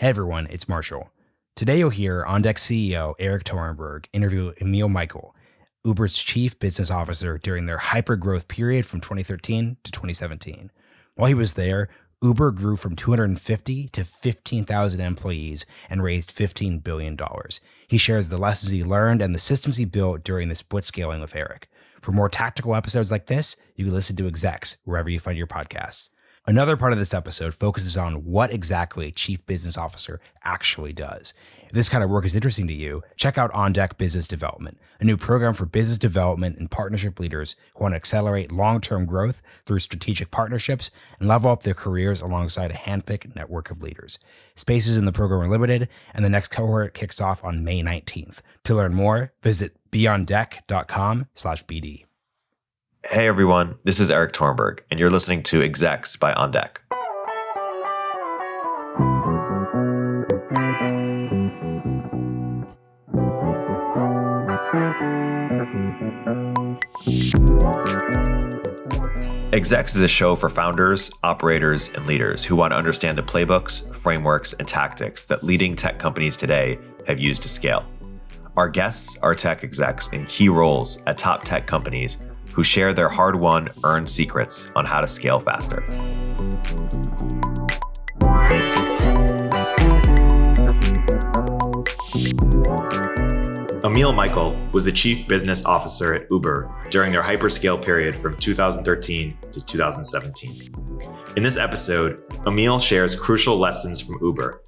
Hey everyone, it's Marshall. Today you'll hear OnDeck CEO Erik Torenberg interview Emil Michael, Uber's chief business officer during their hypergrowth period from 2013 to 2017. While he was there, Uber grew from 250 to 15,000 employees and raised $15 billion. He shares the lessons he learned and the systems he built during this Blitzscaling with Erik. For more tactical episodes like this, you can listen to Execs wherever you find your podcasts. Another part of this episode focuses on what exactly a chief business officer actually does. If this kind of work is interesting to you, check out OnDeck Business Development, a new program for business development and partnership leaders who want to accelerate long-term growth through strategic partnerships and level up their careers alongside a handpicked network of leaders. Spaces in the program are limited, and the next cohort kicks off on May 19th. To learn more, visit beyonddeck.com/BD. Hey everyone, this is Erik Torenberg, and you're listening to Execs by OnDeck. Execs is a show for founders, operators, and leaders who want to understand the playbooks, frameworks, and tactics that leading tech companies today have used to scale. Our guests are tech execs in key roles at top tech companies who share their hard-won, earned secrets on how to scale faster. Emil Michael was the chief business officer at Uber during their hyperscale period from 2013 to 2017. In this episode, Emil shares crucial lessons from Uber.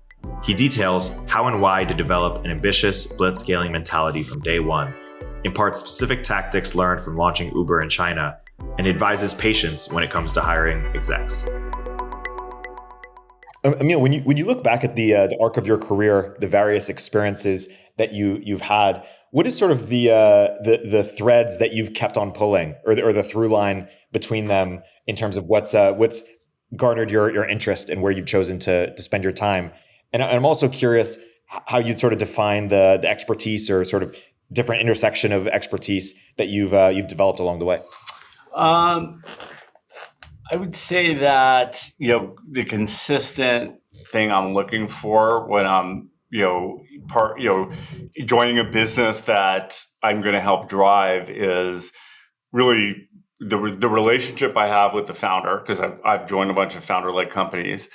He details how and why to develop an ambitious blitzscaling mentality from day one, imparts specific tactics learned from launching Uber in China, and advises patience when it comes to hiring execs. Emil, when you look back at the arc of your career, the various experiences that you've had, what is sort of the threads that you've kept on pulling, or the through line between them in terms of what's garnered your interest and where you've chosen to spend your time? And I'm also curious how you'd sort of define the expertise or sort of different intersection of expertise that you've developed along the way. I would say that, the consistent thing I'm looking for when I'm, joining a business that I'm going to help drive is really the relationship I have with the founder, because I've joined a bunch of founder-led companies.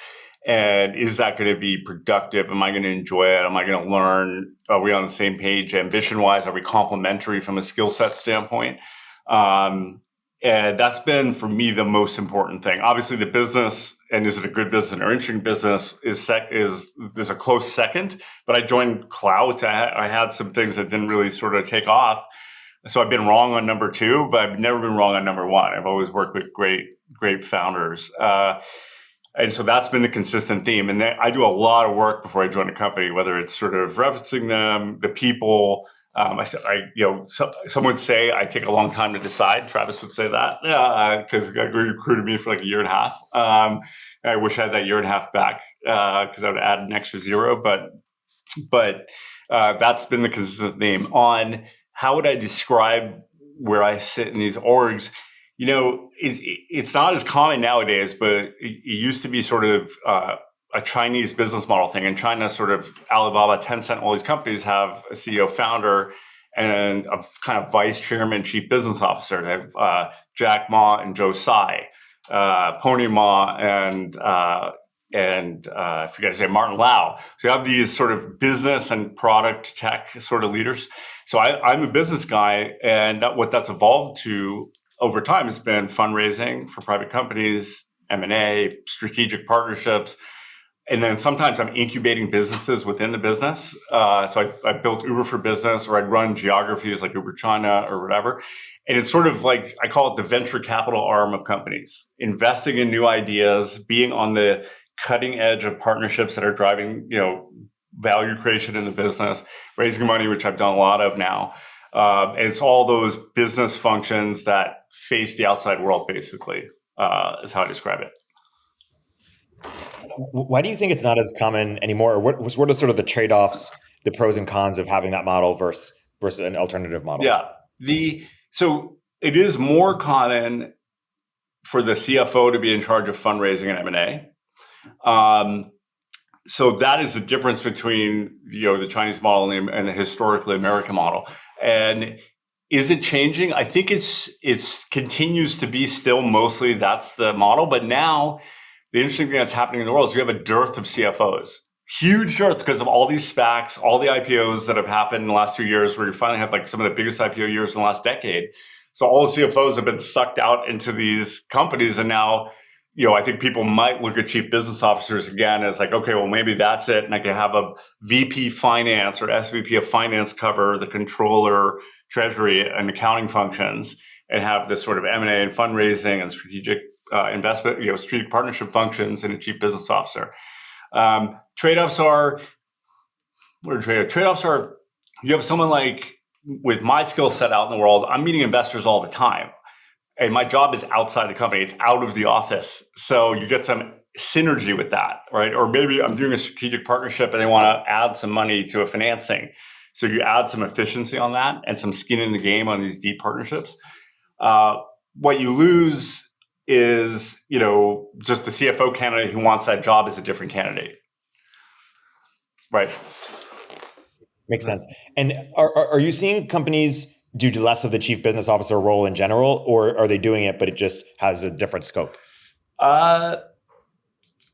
And is that going to be productive? Am I going to enjoy it? Am I going to learn? Are we on the same page ambition-wise? Are we complementary from a skill set standpoint? And that's been, for me, the most important thing. Obviously, the business, and is it a good business or interesting business, is a close second. But I joined Clout. I had some things that didn't really sort of take off. So I've been wrong on number two, but I've never been wrong on number one. I've always worked with great founders. And so that's been the consistent theme. And I do a lot of work before I join a company, whether it's sort of referencing them, the people. Some would say I take a long time to decide. Travis would say that because he recruited me for like a year and a half. I wish I had that year and a half back because I would add an extra zero. But that's been the consistent theme. On how would I describe where I sit in these orgs? It's not as common nowadays, but it used to be sort of a Chinese business model thing. In China, sort of Alibaba, Tencent, all these companies have a CEO founder and a kind of vice chairman, chief business officer. They have Jack Ma and Joe Tsai, Pony Ma and I forget to say Martin Lau. So you have these sort of business and product tech sort of leaders. So I'm a business guy, and what that's evolved to over time has been fundraising for private companies, M&A, strategic partnerships. And then sometimes I'm incubating businesses within the business. So I built Uber for Business, or I'd run geographies like Uber China or whatever. And it's sort of like, I call it the venture capital arm of companies, investing in new ideas, being on the cutting edge of partnerships that are driving, value creation in the business, raising money, which I've done a lot of now. And it's all those business functions that face the outside world, basically, is how I describe it. Why do you think it's not as common anymore? Or what are sort of the trade-offs, the pros and cons of having that model versus an alternative model? Yeah. So it is more common for the CFO to be in charge of fundraising and M&A. So that is the difference between the Chinese model and the historically American model. And is it changing? I think it's continues to be still mostly that's the model. But now the interesting thing that's happening in the world is you have a dearth of CFOs. Huge dearth because of all these SPACs, all the IPOs that have happened in the last 2 years, where you finally had like some of the biggest IPO years in the last decade. So all the CFOs have been sucked out into these companies. And now, I think people might look at chief business officers again as like, okay, well, maybe that's it. And I can have a VP finance or SVP of finance cover the controller, treasury, and accounting functions, and have this sort of M&A and fundraising and strategic investment, strategic partnership functions and a chief business officer. Trade-offs are, what are trade-offs? Trade-offs are, you have someone like, with my skill set out in the world, I'm meeting investors all the time. And my job is outside the company. It's out of the office. So you get some synergy with that, right? Or maybe I'm doing a strategic partnership and they want to add some money to a financing. So you add some efficiency on that and some skin in the game on these deep partnerships. What you lose is, just the CFO candidate who wants that job is a different candidate. Right. Makes sense. And are you seeing companies do less of the chief business officer role in general, or are they doing it, but it just has a different scope?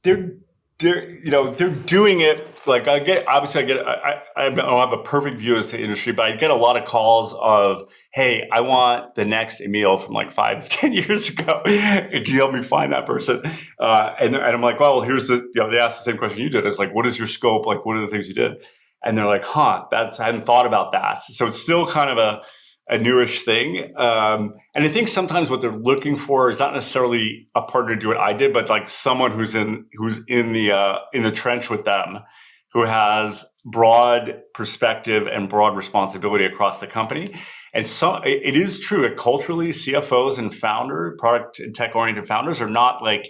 They're doing it. Like I don't have a perfect view as to the industry, but I get a lot of calls of, hey, I want the next Emil from like 5-10 years ago. Can you help me find that person? And I'm like, well, here's they asked the same question you did. It's like, what is your scope? Like, what are the things you did? And they're like, I hadn't thought about that. So it's still kind of a newish thing. And I think sometimes what they're looking for is not necessarily a partner to do what I did, but like someone who's in the trench with them, who has broad perspective and broad responsibility across the company. And so it is true that culturally, CFOs and product and tech-oriented founders are not like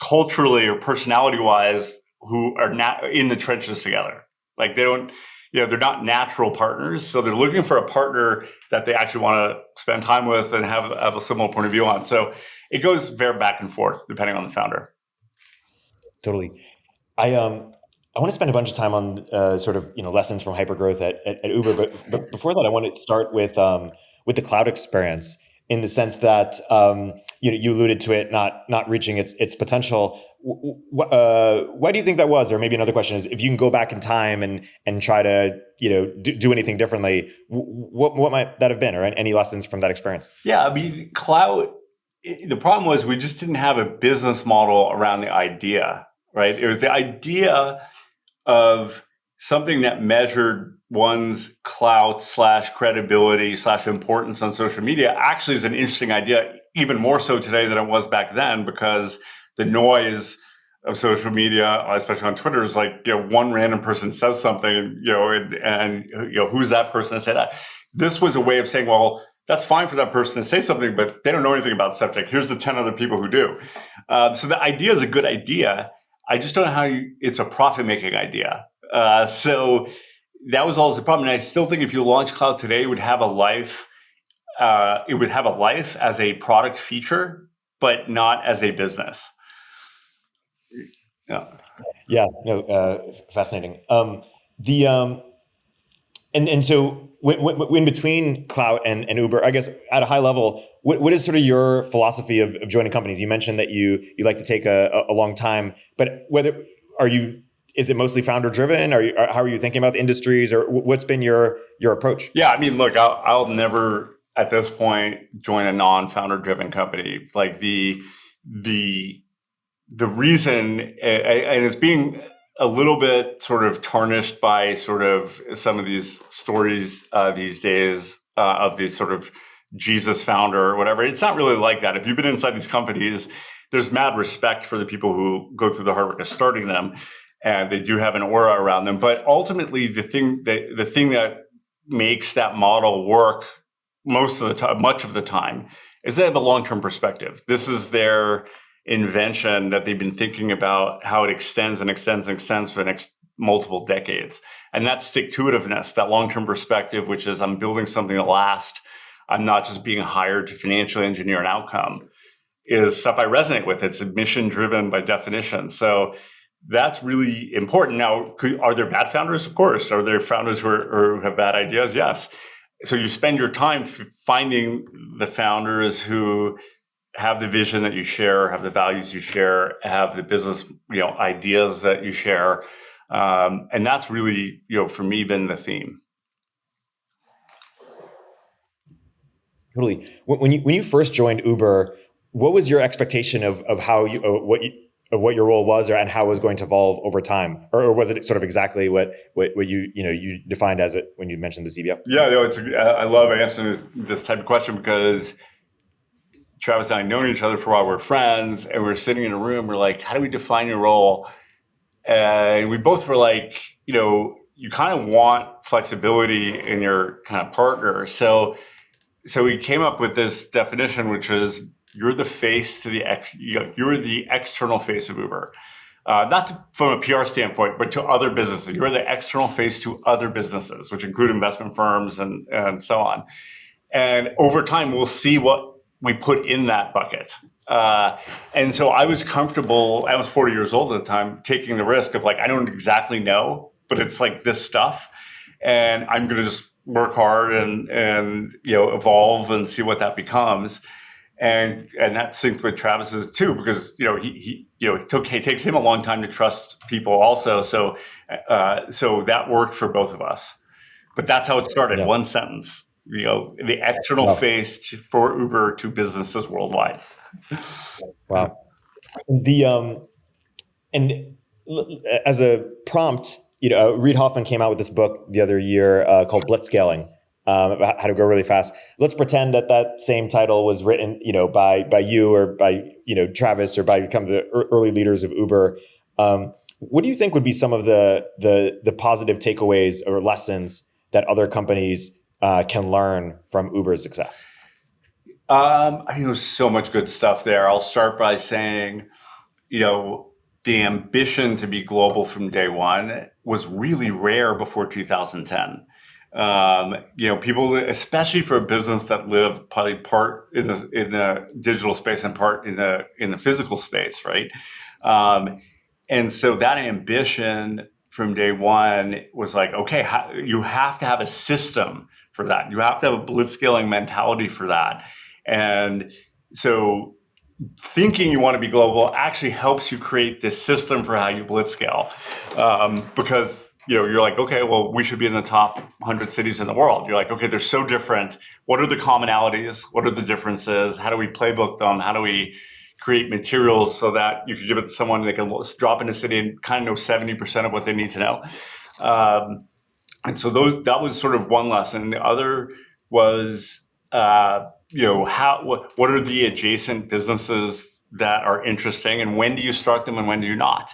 culturally or personality-wise who are not in the trenches together. Like they're not natural partners. So they're looking for a partner that they actually want to spend time with and have a similar point of view on. So it goes very back and forth depending on the founder. Totally. I want to spend a bunch of time on sort of lessons from hypergrowth at Uber, but before that, I want to start with the cloud experience in the sense that you alluded to it not reaching its potential. Why do you think that was? Or maybe another question is, if you can go back in time and try to do anything differently, what might that have been, or any lessons from that experience? Yeah, I mean, cloud. The problem was we just didn't have a business model around the idea, right? It was the idea of something that measured one's clout / credibility / importance on social media actually is an interesting idea, even more so today than it was back then, because the noise of social media, especially on Twitter, is like, one random person says something, and who's that person to say that? This was a way of saying, well, that's fine for that person to say something, but they don't know anything about the subject. Here's the 10 other people who do. So the idea is a good idea. I just don't know how it's a profit-making idea. So that was always the problem. And I still think if you launch cloud today, it would have a life. It would have a life as a product feature, but not as a business. Yeah. No. Fascinating. And so in between cloud and Uber, I guess at a high level, what is sort of your philosophy of joining companies? You mentioned that you like to take a long time, but is it mostly founder driven? How are you thinking about the industries, or what's been your approach? Yeah, I mean, look, I'll never at this point join a non-founder driven company. Like the reason, and it's being a little bit sort of tarnished by sort of some of these stories these days of these sort of Jesus founder or whatever. It's not really like that. If you've been inside these companies, there's mad respect for the people who go through the hard work of starting them, and they do have an aura around them. But ultimately, the thing that makes that model work much of the time, is they have a long-term perspective. This is their invention that they've been thinking about how it extends and extends and extends for the next multiple decades. And that stick-to-itiveness, that long-term perspective, which is I'm building something that lasts, I'm not just being hired to financially engineer an outcome, is stuff I resonate with. It's mission-driven by definition. So that's really important. Now, are there bad founders? Of course. Are there founders who have bad ideas? Yes. So you spend your time finding the founders who have the vision that you share, have the values you share, have the business, ideas that you share. And that's really, for me, been the theme. Totally. When you first joined Uber, what was your expectation of how what your role was, and how it was going to evolve over time, or was it sort of exactly what you defined as it when you mentioned the CBO? Yeah, I love answering this type of question because Travis and I known each other for a while. We're friends, and we're sitting in a room. We're like, how do we define your role? And we both were like, you kind of want flexibility in your kind of partner. So we came up with this definition, which is you're the face to you're the external face of Uber. Not from a PR standpoint, but to other businesses. You're the external face to other businesses, which include investment firms and so on. And over time, we'll see what we put in that bucket. And so I was comfortable, I was 40 years old at the time, taking the risk of I don't exactly know, but it's like this stuff. And I'm going to just work hard and evolve and see what that becomes. And that synced with Travis's too, because it takes him a long time to trust people also. So that worked for both of us. But that's how it started. Yeah. One sentence. The external face for Uber to businesses worldwide. Wow. And as a prompt, Reid Hoffman came out with this book the other year called Blitzscaling, about how to grow really fast. Let's pretend that same title was written, by you or by, Travis or by kind of the early leaders of Uber. What do you think would be some of the positive takeaways or lessons that other companies can learn from Uber's success? I think there's so much good stuff there. I'll start by saying, the ambition to be global from day one was really rare before 2010. People, especially for a business that lived probably part in the digital space and part in the physical space, right? And so that ambition from day one was okay, you have to have a system for that. You have to have a blitzscaling mentality for that. And so thinking you want to be global actually helps you create this system for how you blitzscale. Because you're okay, well, we should be in the top 100 cities in the world. You're okay, they're so different. What are the commonalities? What are the differences? How do we playbook them? How do we create materials so that you can give it to someone and they can drop in a city and kind of know 70% of what they need to know? And so that was sort of one lesson. The other was, what are the adjacent businesses that are interesting, and when do you start them and when do you not?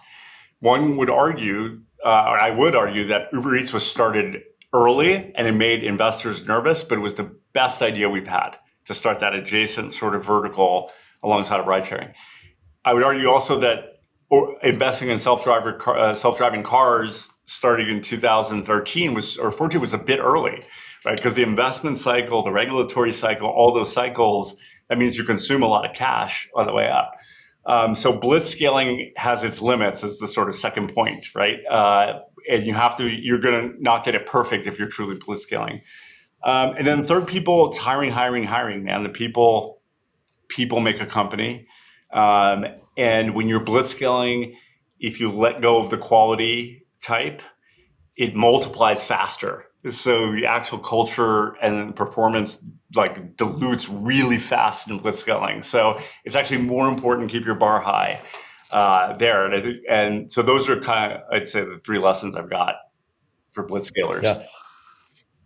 One would argue, I would argue that Uber Eats was started early and it made investors nervous, but it was the best idea we've had to start that adjacent sort of vertical alongside of ride sharing. I would argue also that investing in self-driving cars starting in 2013 was a bit early, right? Because the investment cycle, the regulatory cycle, all those cycles, that means you consume a lot of cash on the way up. So blitzscaling has its limits is the sort of second point, right? And you're going to not get it perfect if you're truly blitzscaling. And then third, it's hiring, man. The people make a company. And when you're blitzscaling, if you let go of the quality type, it multiplies faster. So the actual culture and performance dilutes really fast in blitzscaling. So it's actually more important to keep your bar high there. And so those are kind of, I'd say, the three lessons I've got for blitzscalers. Yeah.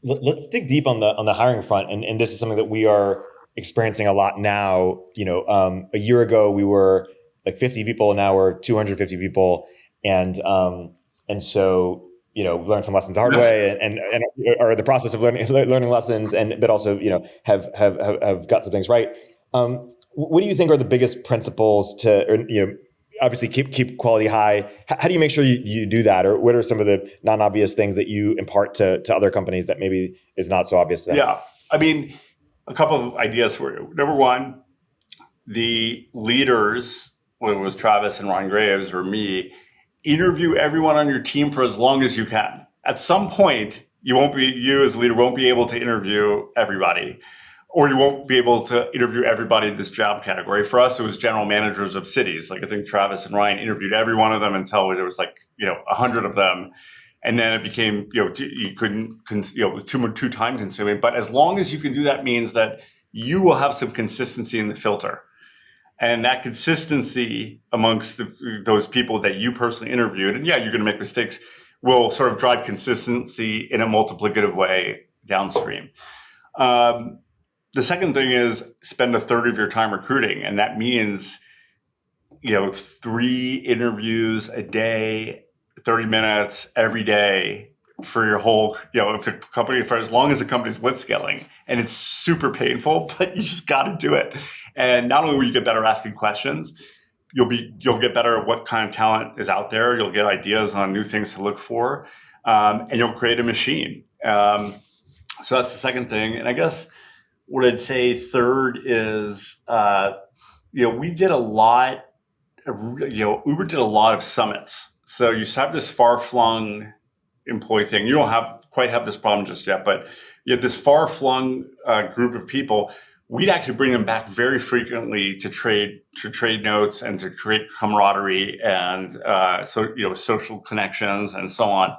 Let's dig deep on the hiring front. And this is something that we are experiencing a lot now. A year ago we were 50 people, now we're 250 people. And so, we've learned some lessons the hard way and are the process of learning lessons, but also, have got some things right. What do you think are the biggest principles to, obviously keep quality high? How do you make sure you do that? Or what are some of the non-obvious things that you impart to other companies that maybe is not so obvious to them? Yeah. I mean, a couple of ideas for you. Number one, the leaders, whether it was Travis and Ron Graves or me, interview everyone on your team for as long as you can. At some point, you as a leader won't be able to interview everybody, or you won't be able to interview everybody in this job category. For us, it was general managers of cities. Like I think Travis and Ryan interviewed every one of them until there was 100 of them. And then it became, you couldn't, it was too time consuming. But as long as you can do that means that you will have some consistency in the filter. And that consistency amongst those people that you personally interviewed, and you're going to make mistakes, will sort of drive consistency in a multiplicative way downstream. The second thing is spend a third of your time recruiting. And that means, 3 interviews a day, 30 minutes every day for your whole, if the company, for as long as the company's blitzscaling. And it's super painful, but you just got to do it. And not only will you get better asking questions, you'll get better at what kind of talent is out there. You'll get ideas on new things to look for, and you'll create a machine. So that's the second thing. And I guess what I'd say third is, we did a lot. Uber did a lot of summits. So you have this far-flung employee thing. You don't quite have this problem just yet, but you have this far-flung group of people. We'd actually bring them back very frequently to trade notes and to create camaraderie and social connections and so on.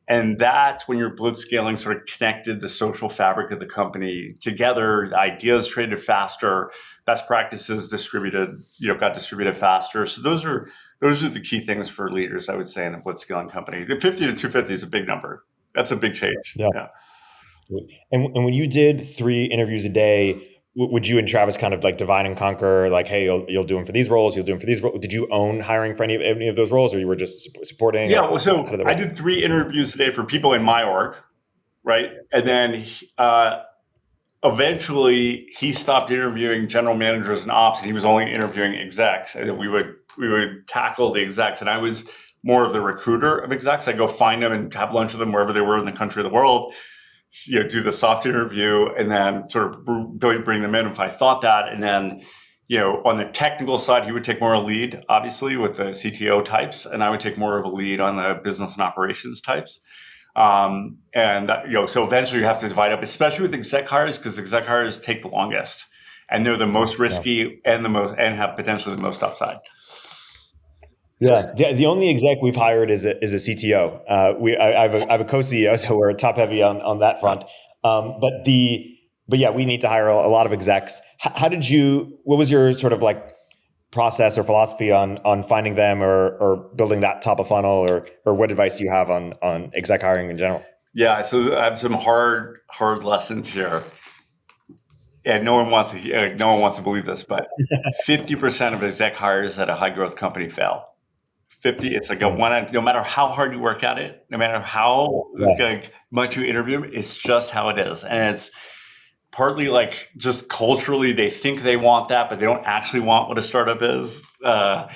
And that's when your blitzscaling sort of connected the social fabric of the company together. The ideas traded faster, best practices got distributed faster. So those are the key things for leaders, I would say, in a blitzscaling company. The 50 to 250 is a big number. That's a big change. Yeah. And when you did 3 interviews a day, would you and Travis kind of like divide and conquer? Like, hey, you'll do them for these roles. You'll do them for these roles. Did you own hiring for any of those roles, or you were just supporting? Yeah. Well, so I did 3 interviews a day for people in my org, right? And then eventually he stopped interviewing general managers and ops, and he was only interviewing execs. And we would tackle the execs, and I was more of the recruiter of execs. I'd go find them and have lunch with them wherever they were in the country or the world. Do the soft interview and then sort of bring them in if I thought that. And then, on the technical side, he would take more of a lead, obviously, with the CTO types, and I would take more of a lead on the business and operations types. And that, so eventually you have to divide up, especially with exec hires, because exec hires take the longest, and they're the most risky and have potentially the most upside. Yeah, the only exec we've hired is a CTO. I have a co-CEO, so we're top heavy on that front. But we need to hire a lot of execs. What was your sort of like process or philosophy on finding them or building that top of funnel, or what advice do you have on exec hiring in general? Yeah, so I have some hard lessons here. And no one wants to believe this, but 50% of exec hires at a high growth company fail. 50, it's like no matter how hard you work at it, no matter how much you interview, it's just how it is. And it's partly like just culturally, they think they want that, but they don't actually want what a startup is, or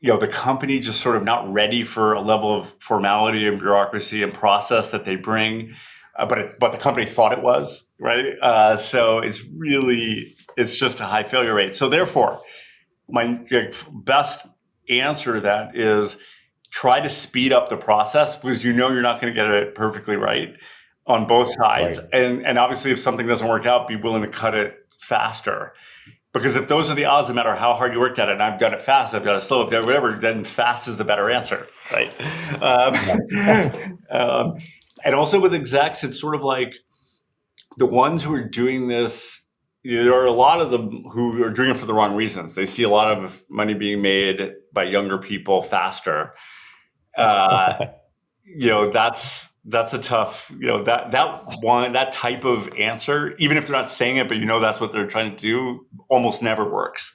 the company just sort of not ready for a level of formality and bureaucracy and process that they bring, but the company thought it was, right? So it's just a high failure rate. So therefore, my best answer to that is try to speed up the process, because you're not going to get it perfectly right on both sides. Right. And obviously, if something doesn't work out, be willing to cut it faster. Because if those are the odds, no matter how hard you worked at it, and I've done it fast, I've done it slow, I've done whatever, then fast is the better answer, right? And also with execs, it's sort of like the ones who are doing this, there are a lot of them who are doing it for the wrong reasons. They see a lot of money being made by younger people faster. That's a tough, that type of answer, even if they're not saying it, but that's what they're trying to do, almost never works.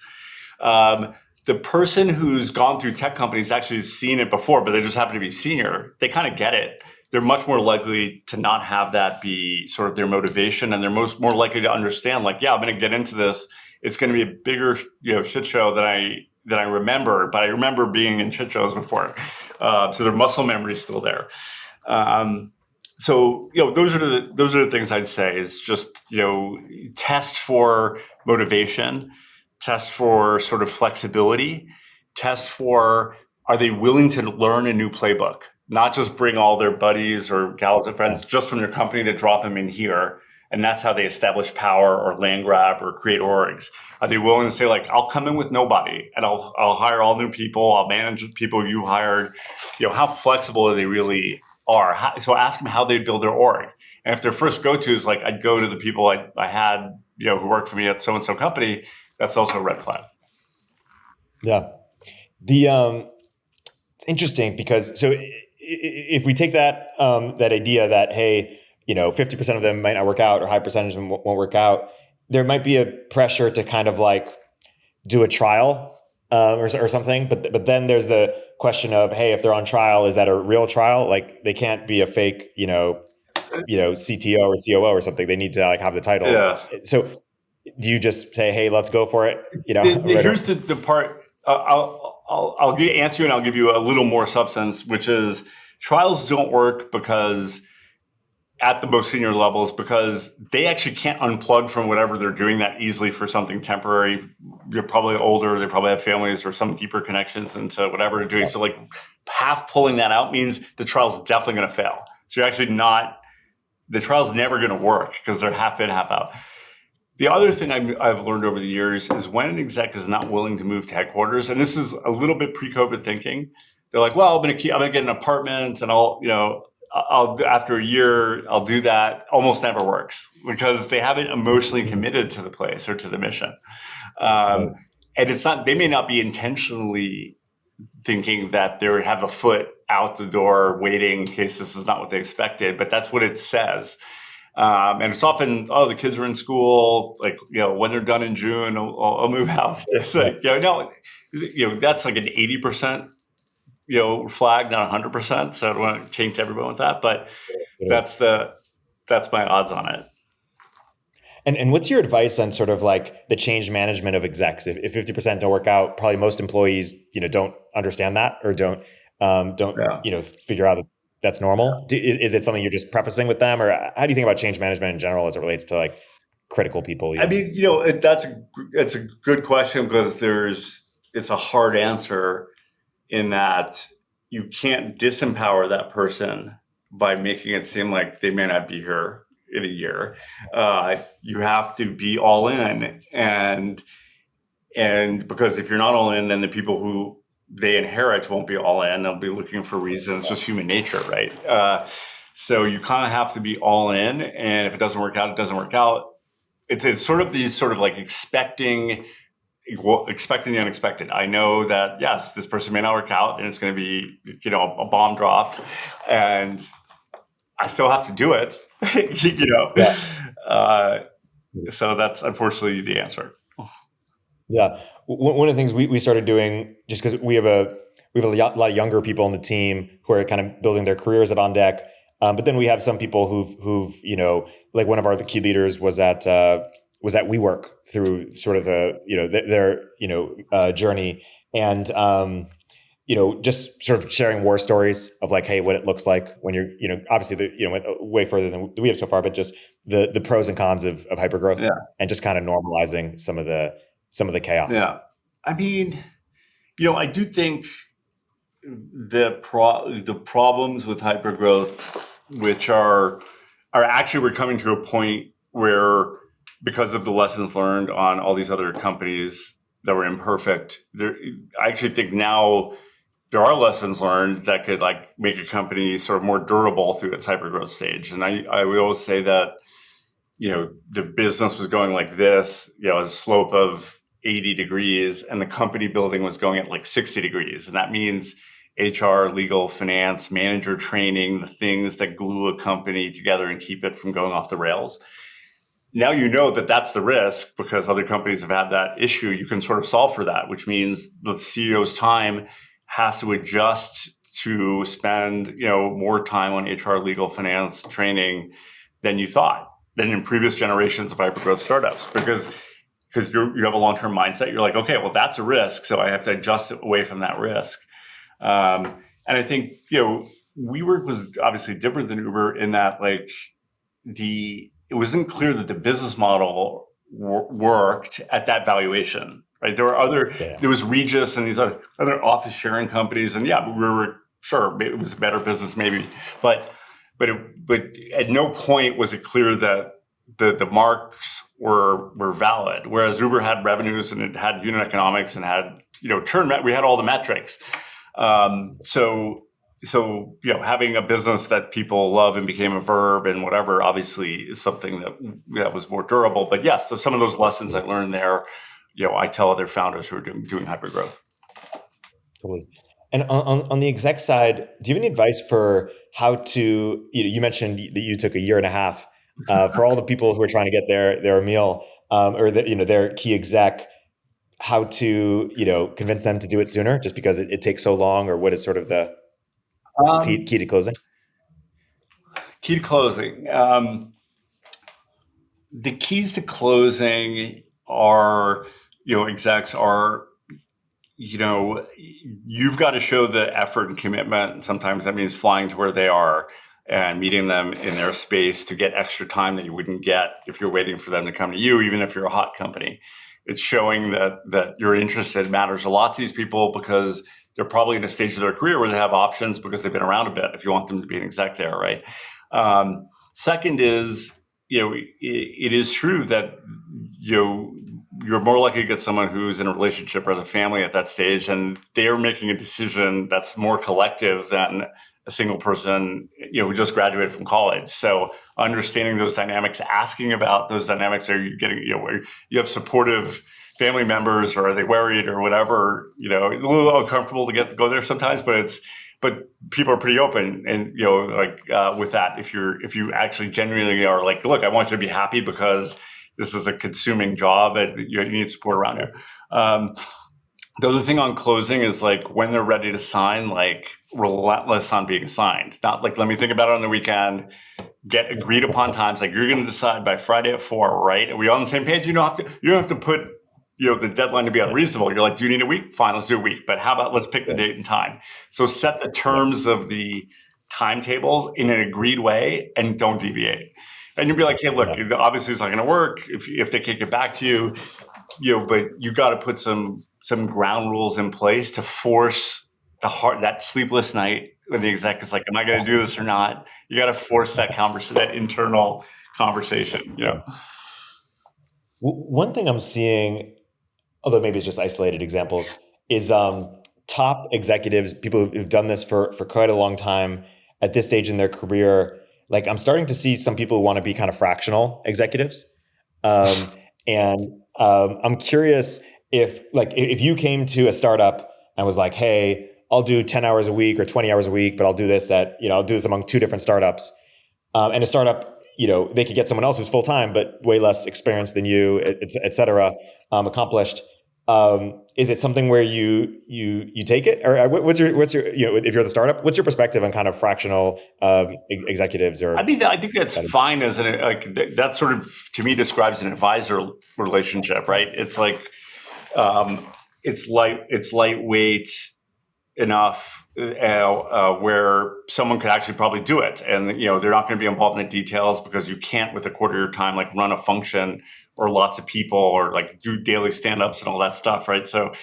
The person who's gone through tech companies actually has seen it before, but they just happen to be senior. They kind of get it. They're much more likely to not have that be sort of their motivation, and they're more likely to understand, like, I'm going to get into this. It's going to be a bigger, shit show than I remember, but I remember being in shit shows before. So their muscle memory is still there. So those are the things I'd say is just test for motivation, test for sort of flexibility, test for are they willing to learn a new playbook? Not just bring all their buddies or gals and friends just from their company to drop them in here. And that's how they establish power or land grab or create orgs. Are they willing to say, like, I'll come in with nobody and I'll hire all new people. I'll manage people you hired. How flexible they really are. So ask them how they build their org. And if their first go-to is like, I'd go to the people I had, who worked for me at so-and-so company, that's also a red flag. Yeah. It's interesting because if we take that idea that, hey, 50% of them might not work out or high percentage of them won't work out, there might be a pressure to kind of like do a trial or something. But then there's the question of, hey, if they're on trial, is that a real trial? Like they can't be a fake, CTO or COO or something. They need to like have the title. Yeah. So do you just say, hey, let's go for it? Here's the part. I'll answer you and I'll give you a little more substance, which is trials don't work because at the most senior levels, because they actually can't unplug from whatever they're doing that easily for something temporary. They're probably older. They probably have families or some deeper connections into whatever they're doing. Yeah. So like half pulling that out means the trial's definitely going to fail. So you're actually the trial's never going to work because they're half in, half out. The other thing I've learned over the years is when an exec is not willing to move to headquarters, and this is a little bit pre-COVID thinking, they're like, well, I'm going to get an apartment and I'll after a year, I'll do that. Almost never works because they haven't emotionally committed to the place or to the mission. And it's not, they may not be intentionally thinking that they have a foot out the door waiting in case this is not what they expected, but that's what it says. And it's often, the kids are in school, like, when they're done in June, I'll move out. It's like, that's like an 80%, flag, not 100%. So I don't want to taint everyone with that, but that's my odds on it. And what's your advice on sort of like the change management of execs? If 50% don't work out, probably most employees, don't understand that or don't figure out that that's normal. Is it something you're just prefacing with them, or how do you think about change management in general as it relates to like critical people? I mean, it's a good question because it's a hard answer in that you can't disempower that person by making it seem like they may not be here in a year. You have to be all in, and because if you're not all in, then the people who they inherit won't be all in. They'll be looking for reasons. It's just human nature, right? So you kind of have to be all in, and if it doesn't work out, it doesn't work out. It's sort of these sort of like expecting the unexpected. I know that, yes, this person may not work out and it's going to be, a bomb dropped and I still have to do it, Yeah. So that's unfortunately the answer. Yeah. One of the things we started doing, just because we have a lot of younger people on the team who are kind of building their careers at OnDeck. But then we have some people who've like one of our key leaders was at WeWork through sort of their journey, and just sort of sharing war stories of like, hey, what it looks like when you're obviously went way further than we have so far, but just the pros and cons of hypergrowth, yeah, and just kind of normalizing some of the chaos. Yeah, I mean, I do think the problems with hypergrowth, which are actually we're coming to a point where, because of the lessons learned on all these other companies that were imperfect, I actually think now there are lessons learned that could like make a company sort of more durable through its hypergrowth stage. And I would always say that, the business was going like this, a slope of 80 degrees, and the company building was going at like 60 degrees. And that means HR, legal, finance, manager training, the things that glue a company together and keep it from going off the rails. Now that that's the risk because other companies have had that issue. You can sort of solve for that, which means the CEO's time has to adjust to spend, more time on HR, legal, finance, training than you thought, than in previous generations of hypergrowth startups, because you have a long-term mindset. You're like, okay, well, that's a risk, so I have to adjust it away from that risk. And I think, WeWork was obviously different than Uber in that, like, it wasn't clear that the business model worked at that valuation. right? There was Regis and these other office sharing companies. And yeah, we were sure it was a better business maybe, but at no point was it clear that the marks were valid. Whereas Uber had revenues and it had unit economics and had, churn, we had all the metrics. So having a business that people love and became a verb and whatever, obviously is something that was more durable. But yes, so some of those lessons I learned there, I tell other founders who are doing hypergrowth. Totally. And on the exec side, do you have any advice for how to, you mentioned that you took a year and a half for all the people who are trying to get their Emil or their key exec, how to, convince them to do it sooner just because it takes so long, or what is sort of the key to closing? Key to closing. The keys to closing are, execs are, you've got to show the effort and commitment. And sometimes that means flying to where they are and meeting them in their space to get extra time that you wouldn't get if you're waiting for them to come to you, even if you're a hot company. It's showing that you're interested matters a lot to these people because they're probably in a stage of their career where they have options because they've been around a bit if you want them to be an exec there, right? Second is, it is true that, you're more likely to get someone who's in a relationship or as a family at that stage, and they're making a decision that's more collective than a single person, who just graduated from college. So understanding those dynamics, asking about those dynamics, are you getting, you have supportive family members, or are they worried or whatever, a little uncomfortable to go there sometimes, but people are pretty open and, with that, if you actually genuinely are like, look, I want you to be happy because this is a consuming job and you need support around you. The other thing on closing is like when they're ready to sign, like relentless on being signed. Not like, let me think about it on the weekend, get agreed upon times. Like you're going to decide by Friday at 4, right? Are we on the same page? You don't have to put, the deadline to be unreasonable. You're like, do you need a week? Fine, let's do a week. But how about let's pick the date and time. So set the terms of the timetables in an agreed way and don't deviate. And you'll be like, hey, look, obviously it's not going to work if they can't get back to you, but you got to put some ground rules in place to force that sleepless night when the exec is like, am I going to do this or not? You got to force that internal conversation. One thing I'm seeing, although maybe it's just isolated examples, is top executives, people who've done this for quite a long time at this stage in their career. Like I'm starting to see some people who want to be kind of fractional executives. And I'm curious if you came to a startup and was like, hey, I'll do 10 hours a week or 20 hours a week, but I'll do this I'll do this among 2 different startups. And a startup, they could get someone else who's full-time, but way less experienced than you, et cetera, accomplished. Is it something where you take it, or what's your if you're the startup, what's your perspective on kind of fractional executives? Or I think that's fine that sort of to me describes an advisor relationship, right? It's like it's lightweight enough where someone could actually probably do it, and they're not going to be involved in the details because you can't with a quarter of your time like run a function or lots of people or like do daily stand-ups and all that stuff, right? So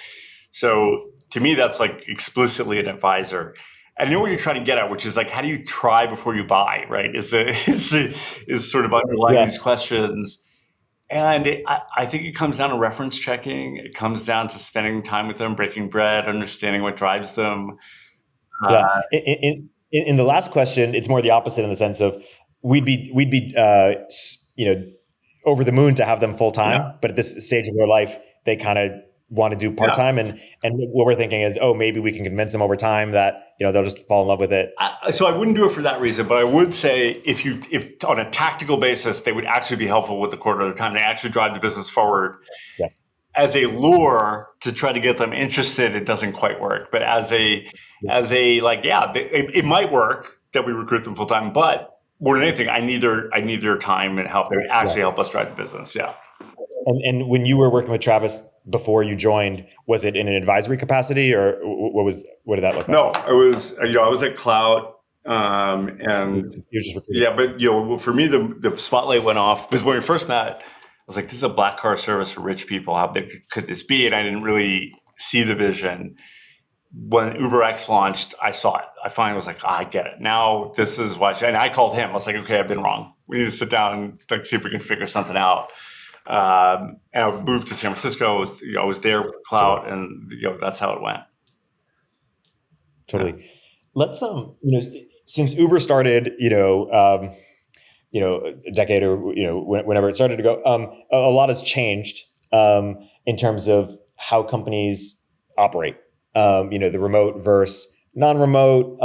to me, that's like explicitly an advisor. And I know what you're trying to get at, which is like, how do you try before you buy, right? Is sort of underlying these questions. And I think it comes down to reference checking. It comes down to spending time with them, breaking bread, understanding what drives them. In the last question, it's more the opposite in the sense of we'd be over the moon to have them full time, but at this stage of their life, they kind of want to do part time, and what we're thinking is, maybe we can convince them over time that they'll just fall in love with it. So I wouldn't do it for that reason, but I would say if on a tactical basis, they would actually be helpful with the quarter of the time. They actually drive the business forward. Yeah. As a lure to try to get them interested, it doesn't quite work. But it might work that we recruit them full time, but more than anything, I need their time and help. They actually help us drive the business. Yeah. And when you were working with Travis before you joined, was it in an advisory capacity, or what did that look like? No, I was at Clout, and you're just recruiting. But for me, the spotlight went off because when we first met, was like, this is a black car service for rich people. How big could this be? And I didn't really see the vision. When UberX launched, I saw it. I finally was like, I get it. Now this is why. And I called him. I was like, okay, I've been wrong. We need to sit down and like see if we can figure something out. And I moved to San Francisco. I was there for clout, and that's how it went. Totally. Let's since Uber started, a decade or whenever it started to go, a lot has changed in terms of how companies operate. The remote versus non-remote,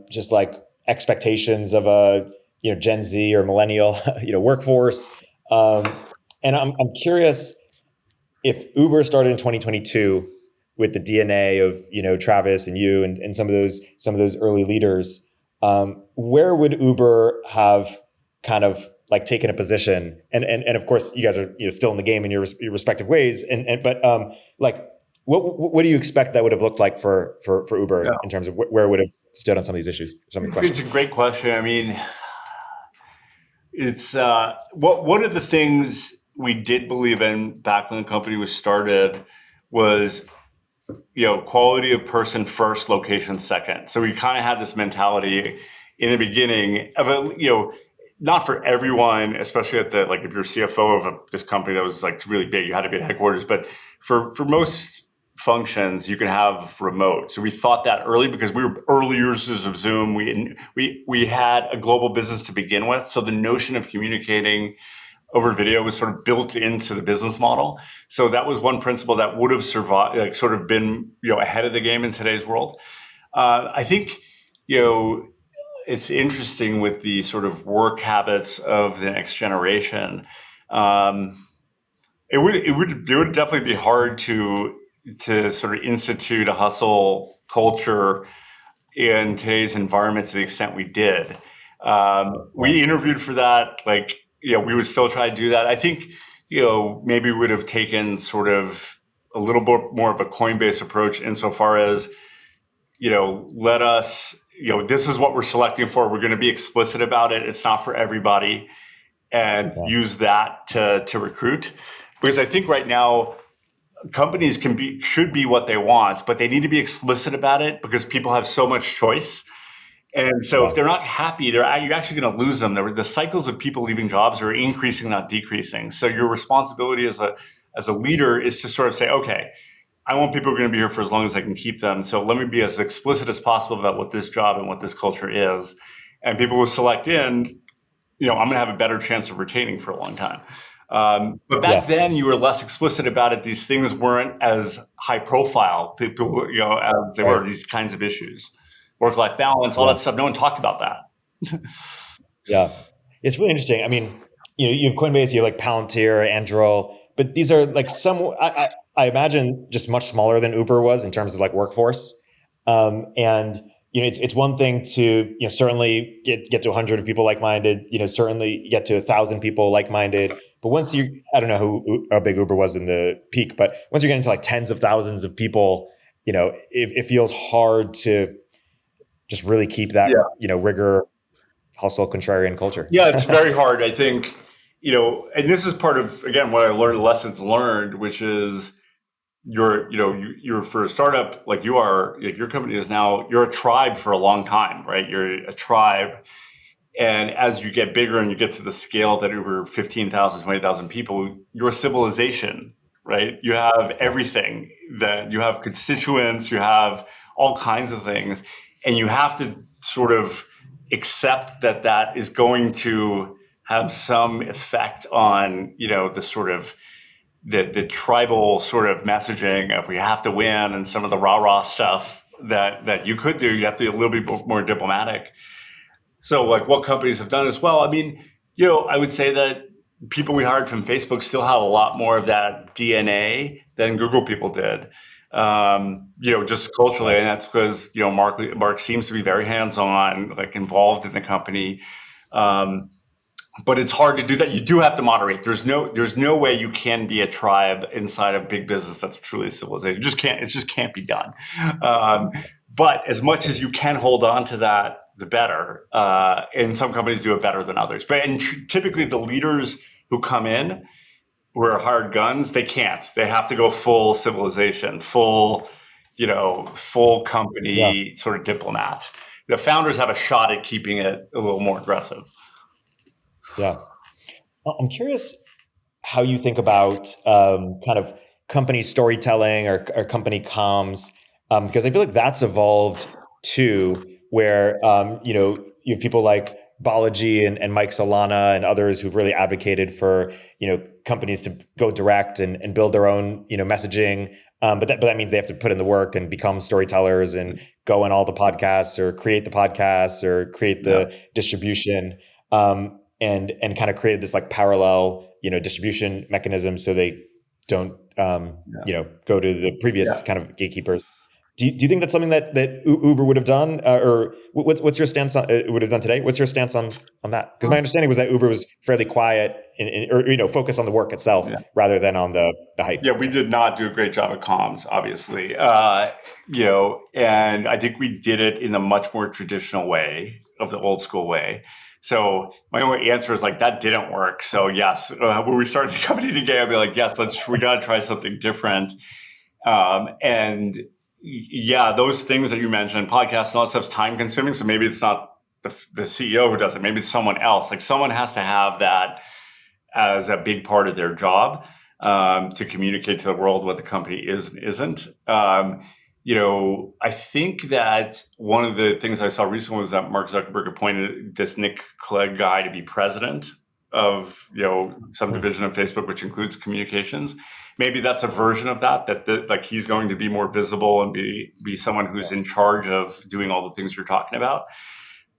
just like expectations of a Gen Z or millennial workforce. And I'm curious if Uber started in 2022 with the DNA of Travis and you and some of those early leaders. Where would Uber have kind of like taken a position? And of course, you guys are still in the game in your respective ways. But what do you expect that would have looked like for Uber in terms of where it would have stood on some of these issues? It's a great question. I mean, it's one of the things we did believe in back when the company was started was quality of person first, location second. So we kind of had this mentality in the beginning of not for everyone, especially at the if you're CFO of this company that was like really big, you had to be at headquarters. But for most functions, you can have remote. So we thought that early because we were early users of Zoom. We had a global business to begin with, so the notion of communicating over video was sort of built into the business model. So that was one principle that would have survived, sort of been ahead of the game in today's world. I think it's interesting with the sort of work habits of the next generation. It would definitely be hard to sort of institute a hustle culture in today's environment to the extent we did. We interviewed for that, we would still try to do that. I think, maybe we would have taken sort of a little bit more of a Coinbase approach insofar as, let us, this is what we're selecting for. We're going to be explicit about it. It's not for everybody, and use that to recruit. Because I think right now companies should be what they want, but they need to be explicit about it because people have so much choice. And so if they're not happy, you're actually going to lose them. The cycles of people leaving jobs are increasing, not decreasing. So your responsibility as a leader is to sort of say, okay, I want people who are going to be here for as long as I can keep them. So let me be as explicit as possible about what this job and what this culture is. And people who select in, I'm going to have a better chance of retaining for a long time. But back then you were less explicit about it. These things weren't as high profile, people, as they were, these kinds of issues. Work-life balance, all that stuff. No one talked about that. Yeah. It's really interesting. I mean, you have Coinbase, you have Palantir, Anduril, but these are I imagine just much smaller than Uber was in terms of workforce. And it's one thing to certainly get to 100 of people like-minded, certainly get to 1,000 people like-minded. But once I don't know how big Uber was in the peak, but once you get into tens of thousands of people, it feels hard to just really keep that, rigor, hustle, contrarian culture. Yeah, it's very hard. I think, and this is part of, again, what I learned, lessons learned, which is you're for a startup like you are, your company is now, you're a tribe for a long time, right? You're a tribe. And as you get bigger and you get to the scale that over 15,000, 20,000 people, you're a civilization, right? You have everything, that you have constituents, you have all kinds of things. And you have to sort of accept that is going to have some effect on, the sort of the tribal sort of messaging of we have to win and some of the rah-rah stuff that you could do. You have to be a little bit more diplomatic. So what companies have done as well. I mean, I would say that people we hired from Facebook still have a lot more of that DNA than Google people did. Just culturally, and that's because Mark seems to be very hands-on, involved in the company. But it's hard to do that. You do have to moderate. There's no way you can be a tribe inside a big business that's truly a civilization. It just can't be done. But as much as you can hold on to that, the better. And some companies do it better than others. But typically the leaders who come in who are hired guns. They can't. They have to go full civilization, full company sort of diplomat. The founders have a shot at keeping it a little more aggressive. Yeah. I'm curious how you think about kind of company storytelling or company comms, because I feel like that's evolved too, where you have people like Balaji and Mike Solana and others who've really advocated for companies to go direct and build their own messaging, but that means they have to put in the work and become storytellers and go on all the podcasts or create the podcasts or create the distribution, and kind of created this like parallel distribution mechanism so they don't go to the previous kind of gatekeepers. Do you think that's something that Uber would have done, or what's your stance on would have done today? What's your stance on that? Because my understanding was that Uber was fairly quiet or focused on the work itself rather than on the hype. Yeah, we did not do a great job of comms, obviously. And I think we did it in a much more traditional way, of the old school way. So my only answer is like, that didn't work. So yes, when we started the company today, I'd be like, yes, we got to try something different. And yeah, those things that you mentioned, podcasts and all that stuff's time consuming. So maybe it's not the CEO who does it. Maybe it's someone else. Like someone has to have that as a big part of their job, to communicate to the world what the company is and isn't. I think that one of the things I saw recently was that Mark Zuckerberg appointed this Nick Clegg guy to be president of, some division of Facebook, which includes communications. Maybe that's a version of that like he's going to be more visible and be someone who's in charge of doing all the things you're talking about,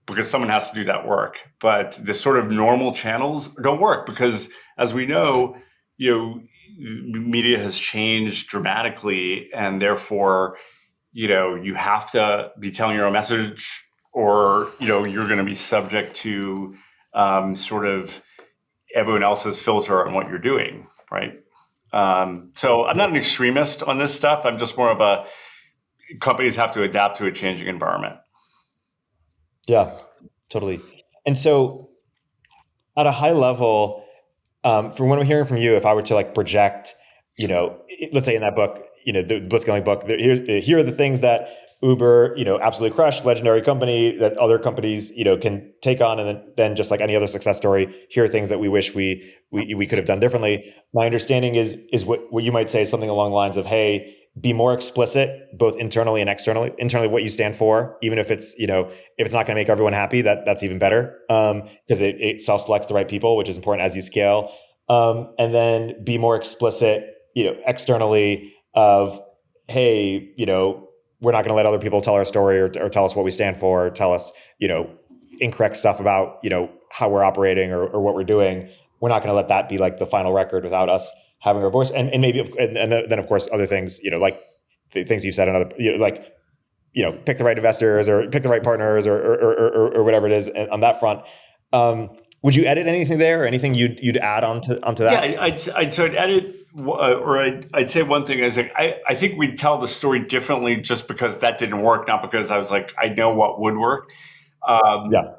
because someone has to do that work. But the sort of normal channels don't work because, as we know, media has changed dramatically, and therefore, you have to be telling your own message, or, you're going to be subject to sort of everyone else's filter on what you're doing, right? So I'm not an extremist on this stuff. I'm just more of companies have to adapt to a changing environment. Yeah, totally. And so at a high level, from what I'm hearing from you, if I were to like project, let's say in that book, the Blitzscaling book, here are the things that Uber, absolutely crushed, legendary company that other companies, can take on. And then just like any other success story, here are things that we wish we could have done differently. My understanding is what you might say is something along the lines of, hey, be more explicit, both internally and externally. Internally, what you stand for, even if it's, if it's not going to make everyone happy, that's even better, because it self-selects the right people, which is important as you scale. And then be more explicit, externally of, hey, we're not going to let other people tell our story or tell us what we stand for, or tell us, incorrect stuff about, how we're operating or what we're doing. We're not going to let that be like the final record without us having our voice. And maybe, and then of course, other things, like the things you said, another, pick the right investors or pick the right partners or whatever it is on that front. Would you edit anything there, or anything you'd add onto that? Yeah, I'd edit, or I'd say one thing is like, I think we'd tell the story differently just because that didn't work, not because I was like, I know what would work.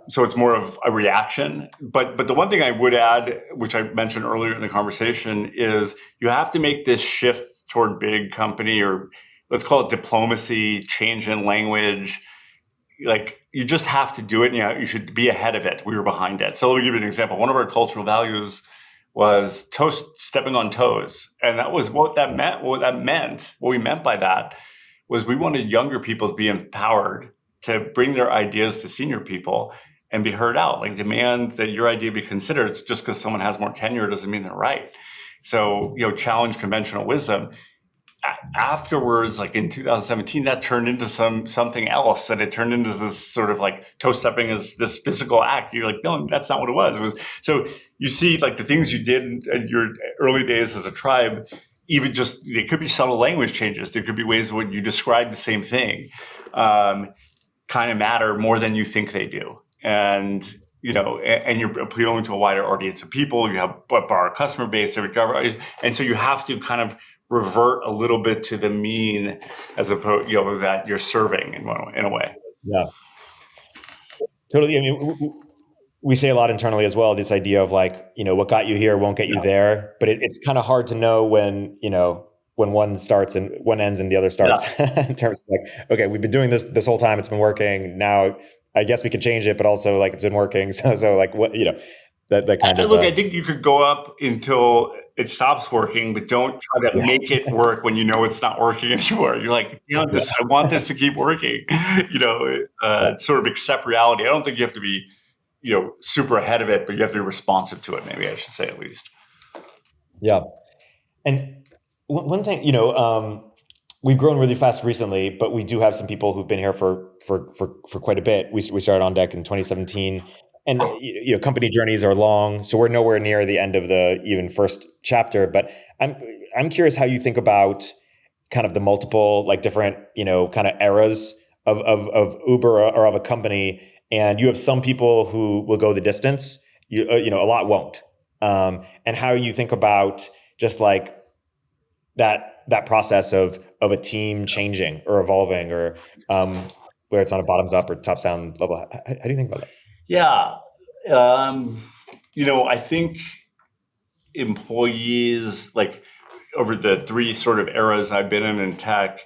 So it's more of a reaction. But the one thing I would add, which I mentioned earlier in the conversation, is you have to make this shift toward big company, or let's call it diplomacy, change in language. Like, you just have to do it, and you should be ahead of it. We were behind it. So let me give you an example. One of our cultural values was stepping on toes. And that was what that meant. What we meant by that was we wanted younger people to be empowered to bring their ideas to senior people and be heard out. Like, demand that your idea be considered. It's just because someone has more tenure doesn't mean they're right. So, challenge conventional wisdom. Afterwards, like in 2017, that turned into something else, and it turned into this sort of like toe stepping as this physical act. You're like, no, that's not what it was. So you see, like, the things you did in your early days as a tribe, even just, it could be subtle language changes. There could be ways when you describe the same thing, kind of matter more than you think they do. And and you're appealing to a wider audience of people. You have a broader customer base, every driver, and so you have to kind of revert a little bit to the mean, as opposed, that you're serving in a way. Yeah, totally. I mean, we say a lot internally as well, this idea of like, what got you here won't get you there. But it's kind of hard to know when one starts and one ends and the other starts in terms of like, okay, we've been doing this whole time. It's been working. Now, I guess we could change it, but also like it's been working. So like what, that kind of. Look, I think you could go up until it stops working, but don't try to make it work when you know it's not working anymore. You're like, I want this to keep working. Sort of accept reality. I don't think you have to be, super ahead of it, but you have to be responsive to it. Maybe I should say at least. Yeah, and one thing, we've grown really fast recently, but we do have some people who've been here for quite a bit. We started On Deck in 2017. And company journeys are long, so we're nowhere near the end of the even first chapter. But I'm curious how you think about kind of the multiple, like different, kind of eras of Uber or of a company. And you have some people who will go the distance. A lot won't. And how you think about just like that process of a team changing or evolving, or where it's on a bottoms up or tops down level. How do you think about that? Yeah. I think employees, like over the three sort of eras I've been in tech,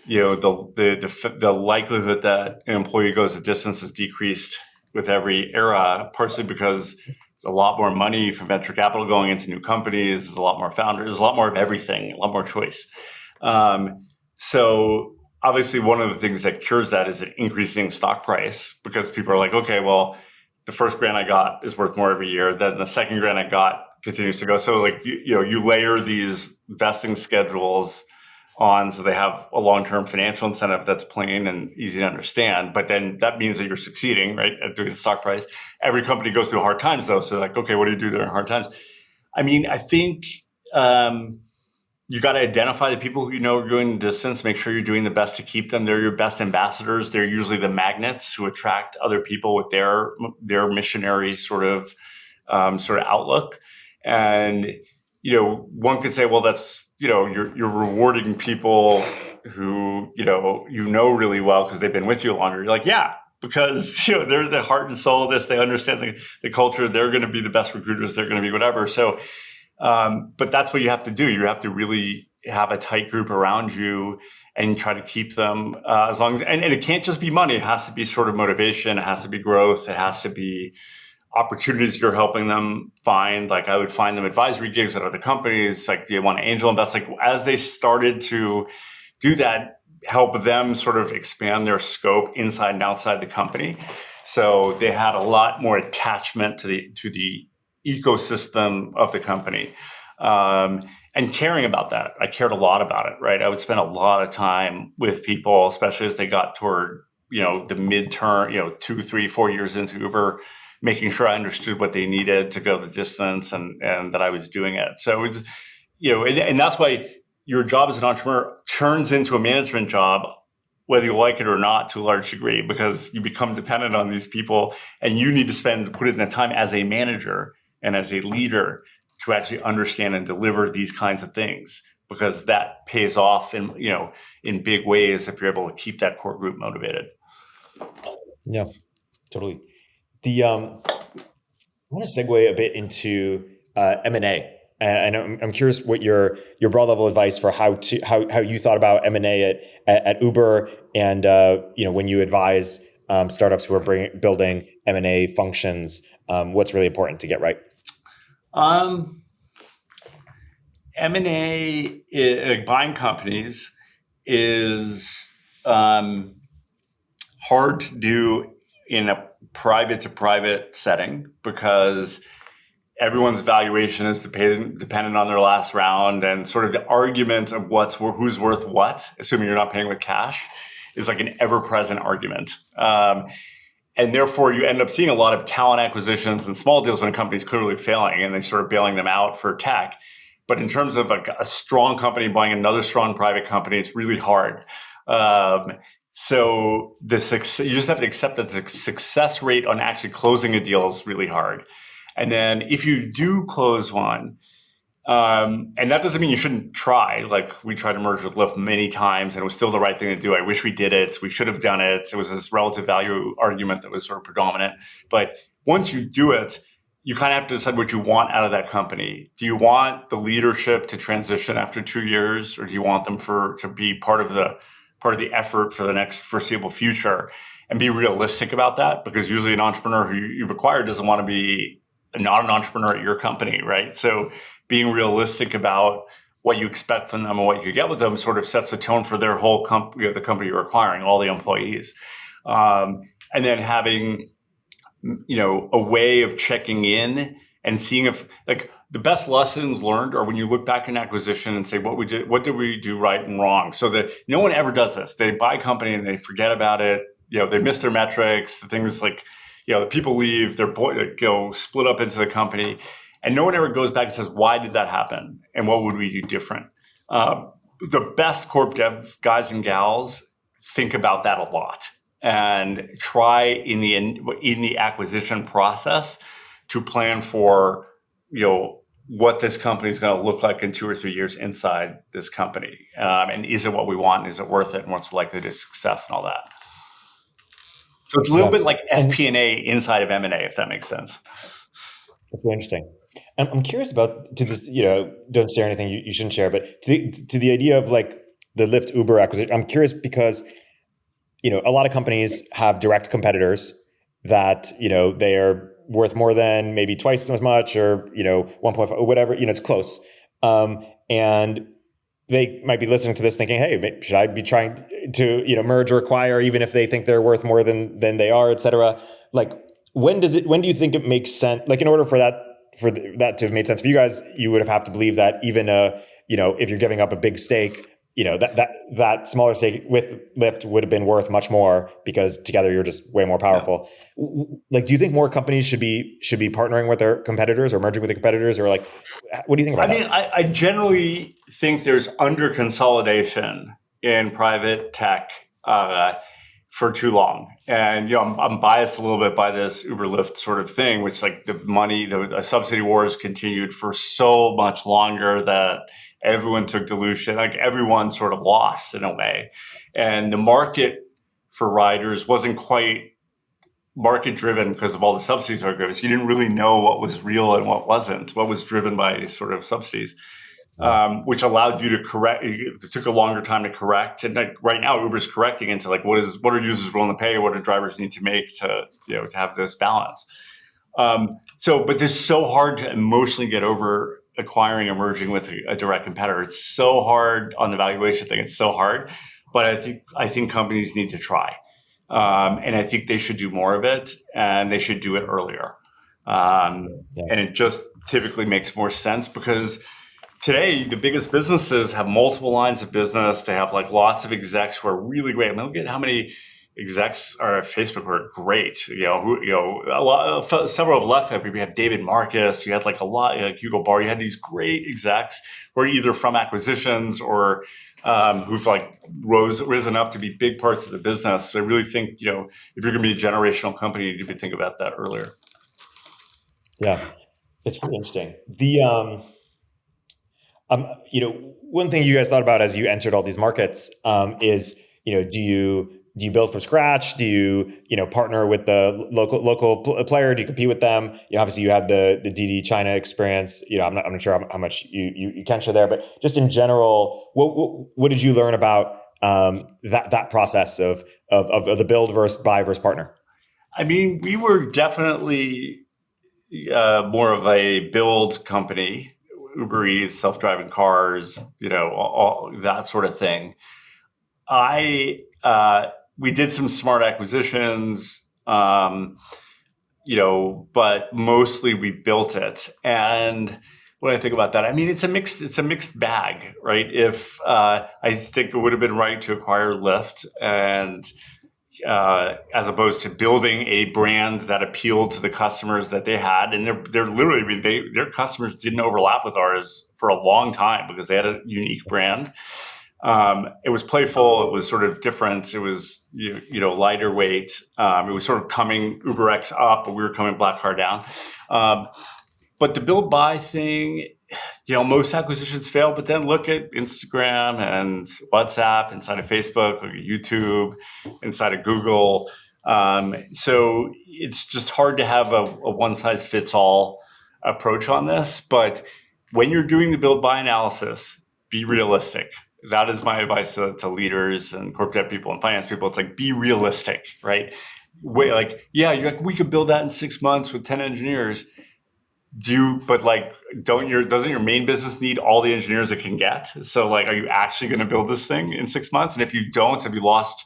the likelihood that an employee goes the distance has decreased with every era, partially because there's a lot more money from venture capital going into new companies. There's a lot more founders, there's a lot more of everything, a lot more choice. So obviously one of the things that cures that is an increasing stock price, because people are like, okay, well, the first grant I got is worth more every year. Then the second grant I got continues to go. So like, you layer these vesting schedules on, so they have a long-term financial incentive that's plain and easy to understand. But then that means that you're succeeding, right, at doing the stock price. Every company goes through hard times though. So like, okay, what do you do during hard times? I mean, I think, you got to identify the people who are doing the distance, make sure you're doing the best to keep them. They're your best ambassadors. They're usually the magnets who attract other people with their missionary sort of outlook. And, one could say, well, that's, you're rewarding people who, really well because they've been with you longer. You're like, yeah, because, they're the heart and soul of this. They understand the culture. They're going to be the best recruiters. They're going to be whatever. So, but that's what you have to do. You have to really have a tight group around you and try to keep them as long as, and it can't just be money. It has to be sort of motivation. It has to be growth. It has to be opportunities you're helping them find. Like I would find them advisory gigs at other companies. Like, do you want to angel invest? Like as they started to do that, help them sort of expand their scope inside and outside the company. So they had a lot more attachment to the ecosystem of the company, and caring about that. I cared a lot about it, right? I would spend a lot of time with people, especially as they got toward, the midterm, 2, 3, 4 years into Uber, making sure I understood what they needed to go the distance and that I was doing it. So it was, and that's why your job as an entrepreneur turns into a management job, whether you like it or not, to a large degree, because you become dependent on these people and you need to put in the time as a manager and as a leader to actually understand and deliver these kinds of things, because that pays off in big ways if you're able to keep that core group motivated. Yeah, totally. I want to segue a bit into M&A, and I'm curious what your broad level advice for how you thought about M&A at Uber, and when you advise startups who are building M&A functions, what's really important to get right. M&A, buying companies, is hard to do in a private to private setting, because everyone's valuation is dependent on their last round, and sort of the argument of who's worth what, assuming you're not paying with cash, is like an ever-present argument. And therefore, you end up seeing a lot of talent acquisitions and small deals when a company's clearly failing, and they sort of bailing them out for tech. But in terms of a strong company buying another strong private company, it's really hard. So you just have to accept that the success rate on actually closing a deal is really hard. And then if you do close one, and that doesn't mean you shouldn't try. Like we tried to merge with Lyft many times and it was still the right thing to do. I wish we did it. We should have done it. It was this relative value argument that was sort of predominant. But once you do it, you kind of have to decide what you want out of that company. Do you want the leadership to transition after 2 years, or do you want them to be part of the effort for the next foreseeable future? And be realistic about that, because usually an entrepreneur who you've acquired doesn't want to be not an entrepreneur at your company, right? So being realistic about what you expect from them and what you get with them sort of sets the tone for their whole company, the company you're acquiring, all the employees. And then having, a way of checking in and seeing if, like, the best lessons learned are when you look back in acquisition and say, what did we do right and wrong? So that no one ever does this. They buy a company and they forget about it. They miss their metrics. The things like, the people leave, go split up into the company, and no one ever goes back and says, why did that happen? And what would we do different? The best corp dev guys and gals think about that a lot and try in the acquisition process to plan for, what this company is going to look like in 2 or 3 years inside this company. And is it what we want? And is it worth it? And what's the likelihood of success and all that? So it's a little bit like FP&A inside of M&A, if that makes sense. That's really interesting. I'm curious about, to this, don't share anything you shouldn't share, but to the idea of like the Lyft Uber acquisition. I'm curious because, a lot of companies have direct competitors that, they are worth more than maybe twice as much, or, 1.5 or whatever, it's close. And they might be listening to this thinking, hey, should I be trying to, merge or acquire, even if they think they're worth more than they are, et cetera? Like, when do you think it makes sense? Like, in order for that to have made sense for you guys, you would have to believe that even, if you're giving up a big stake, that smaller stake with Lyft would have been worth much more, because together you're just way more powerful. Yeah. Like, do you think more companies should be partnering with their competitors or merging with their competitors, or like, what do you think about that? I generally think there's under consolidation in private tech for too long. And, I'm biased a little bit by this Uber Lyft sort of thing, which, like, the subsidy wars continued for so much longer that everyone took dilution, like everyone sort of lost in a way. And the market for riders wasn't quite market driven because of all the subsidies that were given. So you didn't really know what was real and what wasn't, what was driven by sort of subsidies, which allowed you to correct. It took a longer time to correct. And like right now, Uber's correcting into like, what are users willing to pay? What do drivers need to make to have this balance? But this is so hard to emotionally get over acquiring or merging with a direct competitor. It's so hard on the valuation thing. It's so hard, but I think companies need to try. And I think they should do more of it, and they should do it earlier. And it just typically makes more sense because today the biggest businesses have multiple lines of business. They have like lots of execs who are really great. I mean, look at how many execs are at Facebook who are great. Several have left. We have David Marcus. You had like a lot, like Hugo Barr. You had these great execs who are either from acquisitions or who've like risen up to be big parts of the business. So I really think, if you're going to be a generational company, you need to think about that earlier. Yeah, it's really interesting. One thing you guys thought about as you entered all these markets is, do you build from scratch? Do you, partner with the local player? Do you compete with them? Obviously you had the DD China experience. I'm not sure how much you can share there, but just in general, what did you learn about that process of the build versus buy versus partner? I mean, we were definitely more of a build company. Uber Eats, self-driving cars, all that sort of thing. We did some smart acquisitions, but mostly we built it. And when I think about that, I mean, it's a mixed bag, right? If I think it would have been right to acquire Lyft, and as opposed to building a brand that appealed to the customers that they had, and they're literally, I mean, their customers didn't overlap with ours for a long time because they had a unique brand. It was playful. It was sort of different. It was, lighter weight. It was sort of coming UberX up, but we were coming Black Car down. But the build buy thing, most acquisitions fail, but then look at Instagram and WhatsApp inside of Facebook, look at YouTube inside of Google. So it's just hard to have a one-size-fits-all approach on this. But when you're doing the build-buy analysis, be realistic. That is my advice to leaders and corporate dev people and finance people. It's like, be realistic, right? We could build that in 6 months with 10 engineers. Doesn't your main business need all the engineers it can get? So are you actually going to build this thing in 6 months? And if you don't, have you lost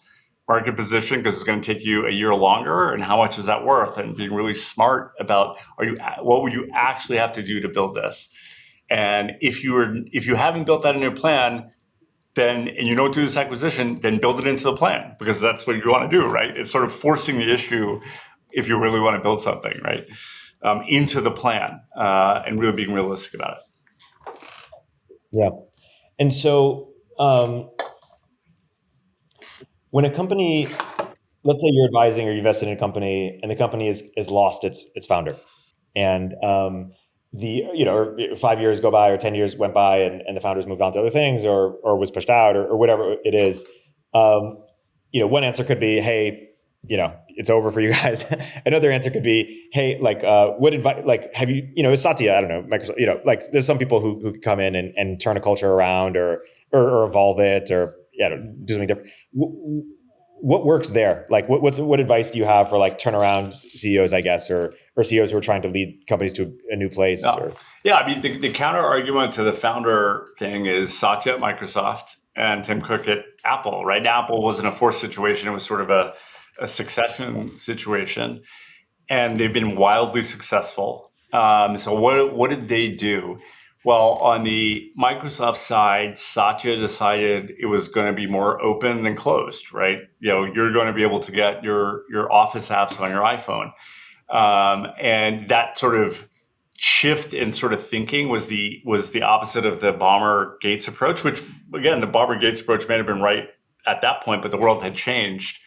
market position because it's going to take you a year longer? And how much is that worth? And being really smart about what would you actually have to do to build this? And if you haven't built that in your plan, and you don't do this acquisition, then build it into the plan, because that's what you want to do, right? It's sort of forcing the issue if you really want to build something, right, into the plan, and really being realistic about it. Yeah. And so when a company, let's say you're advising or you invested in a company and the company is lost its founder, and 5 years go by or 10 years went by and the founders moved on to other things or was pushed out or whatever it is, one answer could be, hey, it's over for you guys. Another answer could be, hey, what advice, have you, Satya, I don't know, Microsoft, there's some people who come in and turn a culture around or evolve it or do something different. What works there? What advice do you have for turnaround CEOs, I guess, or CEOs who are trying to lead companies to a new place? Yeah, I mean, the counter argument to the founder thing is Satya at Microsoft and Tim Cook at Apple, right? Apple wasn't a forced situation. It was sort of a succession situation. And they've been wildly successful. So what did they do? Well, on the Microsoft side, Satya decided it was going to be more open than closed, right? You're going to be able to get your Office apps on your iPhone. And that sort of shift in sort of thinking was the opposite of the Ballmer-Gates approach, which, again, the Ballmer-Gates approach may have been right at that point, but the world had changed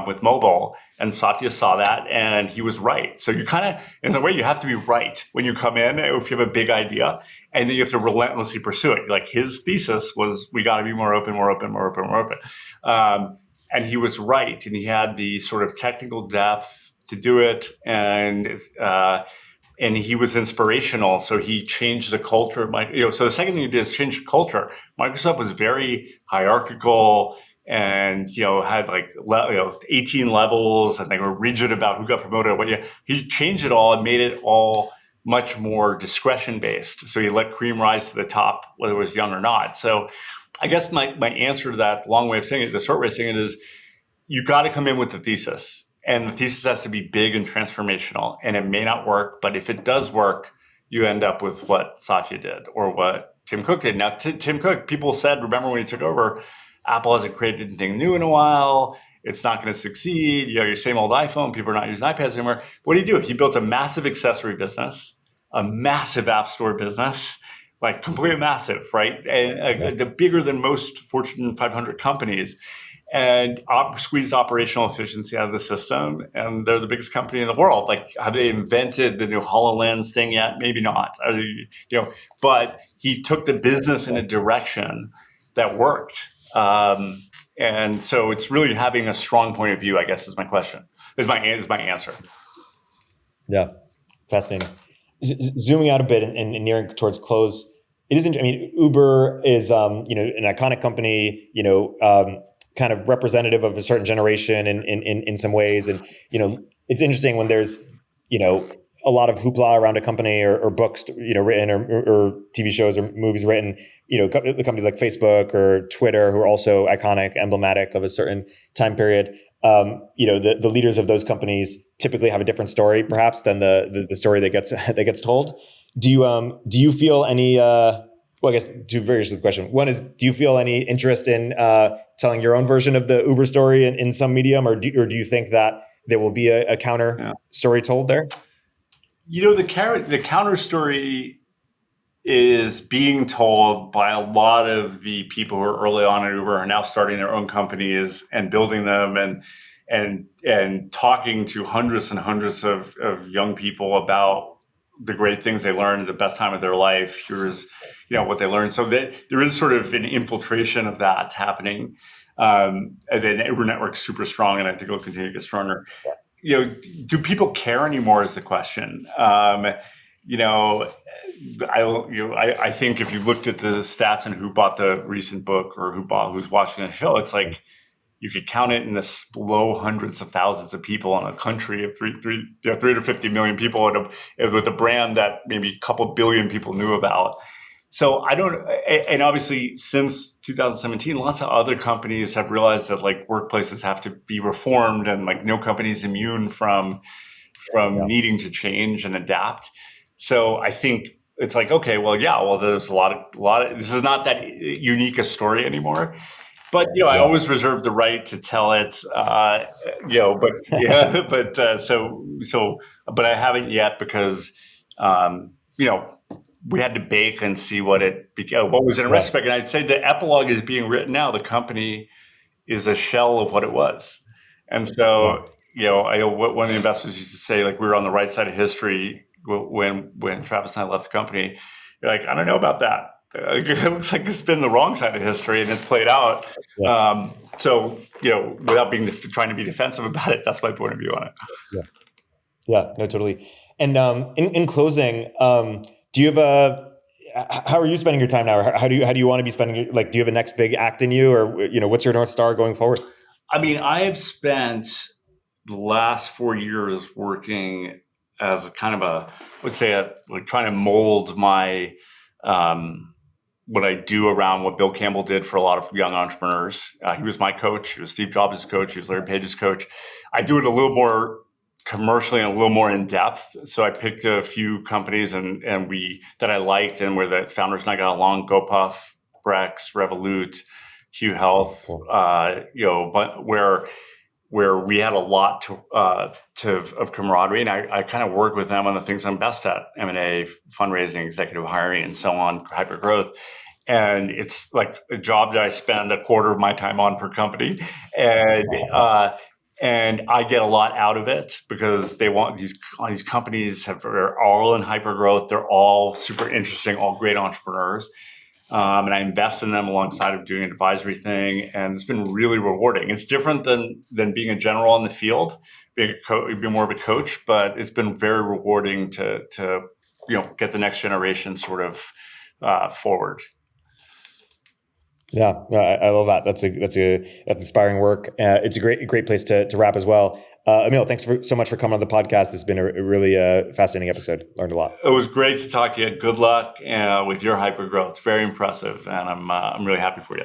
with mobile, and Satya saw that, and he was right. So you kind of, in a way, you have to be right when you come in if you have a big idea, and then you have to relentlessly pursue it. His thesis was, we got to be more open. And he was right, and he had the sort of technical depth to do it, and he was inspirational. So he changed the culture. So the second thing he did is change the culture. Microsoft was very hierarchical, and had 18 levels, and they were rigid about who got promoted. He changed it all and made it all much more discretion based. So he let cream rise to the top, whether it was young or not. So I guess my answer to that long way of saying it, the short way of saying it, is you got to come in with the thesis, and the thesis has to be big and transformational. And it may not work, but if it does work, you end up with what Satya did or what Tim Cook did. Now, Tim Cook, people said, remember when he took over, Apple hasn't created anything new in a while. It's not going to succeed. Your same old iPhone. People are not using iPads anymore. What did he do? He built a massive accessory business, a massive app store business, completely massive, right? And the bigger than most Fortune 500 companies, and squeezed operational efficiency out of the system. And they're the biggest company in the world. Have they invented the new HoloLens thing yet? Maybe not. But he took the business in a direction that worked. And so it's really having a strong point of view, I guess, is my question, is my answer. Yeah. Fascinating. Zooming out a bit and nearing towards close, it isn't, Uber is, an iconic company, kind of representative of a certain generation in some ways. And, it's interesting when there's, a lot of hoopla around a company or books, written or TV shows or movies written, the companies like Facebook or Twitter, who are also iconic, emblematic of a certain time period. The leaders of those companies typically have a different story, perhaps, than the story that gets told. Do you feel any? Well, I guess two variations of the question. One is, do you feel any interest in telling your own version of the Uber story in some medium, or do you think that there will be a counter story told there? The counter story is being told by a lot of the people who are early on at Uber, are now starting their own companies and building them and talking to hundreds and hundreds of young people about the great things they learned, the best time of their life. Here's what they learned. So there is sort of an infiltration of that happening. And then Uber Network's super strong, and I think it'll continue to get stronger. Do people care anymore is the question. I think if you looked at the stats and who bought the recent book or who's watching the show, it's like you could count it in the low hundreds of thousands of people in a country of 350 million people with a brand that maybe a couple billion people knew about. So and obviously since 2017, lots of other companies have realized that like workplaces have to be reformed, and like no company is immune from needing to change and adapt. So I think it's like, okay, there's a lot of, this is not that unique a story anymore. But I always reserve the right to tell it. But I haven't yet because we had to bake and see what was in retrospect. And I'd say the epilogue is being written now. The company is a shell of what it was, and so I know one of the investors used to say like we were on the right side of history when Travis and I left the company. You're like, I don't know about that. It looks like it's been the wrong side of history and it's played out. Yeah. Without trying to be defensive about it, that's my point of view on it. Yeah, no, totally. And in closing, do you have how are you spending your time now? How do you want to be spending do you have a next big act in you, or what's your North Star going forward? I mean, I have spent the last 4 years working as a kind of trying to mold my what I do around what Bill Campbell did for a lot of young entrepreneurs. He was my coach. He was Steve Jobs' coach. He was Larry Page's coach. I do it a little more commercially and a little more in depth. So I picked a few companies that I liked and where the founders and I got along: GoPuff, Brex, Revolut, Hue Health, but where we had a lot of camaraderie, and I kind of work with them on the things I'm best at: M&A, fundraising, executive hiring, and so on, hypergrowth. And it's like a job that I spend a quarter of my time on per company, and I get a lot out of it because they want these companies are all in hypergrowth. They're all super interesting, all great entrepreneurs. And I invest in them alongside of doing an advisory thing, and it's been really rewarding. It's different than being a general in the field, being more of a coach, but it's been very rewarding to get the next generation sort of forward. Yeah, I love that. That's inspiring work. It's a great place to wrap as well. Emil, thanks so much for coming on the podcast. It's been a really fascinating episode. Learned a lot. It was great to talk to you. Good luck with your hypergrowth. Very impressive, and I'm really happy for you.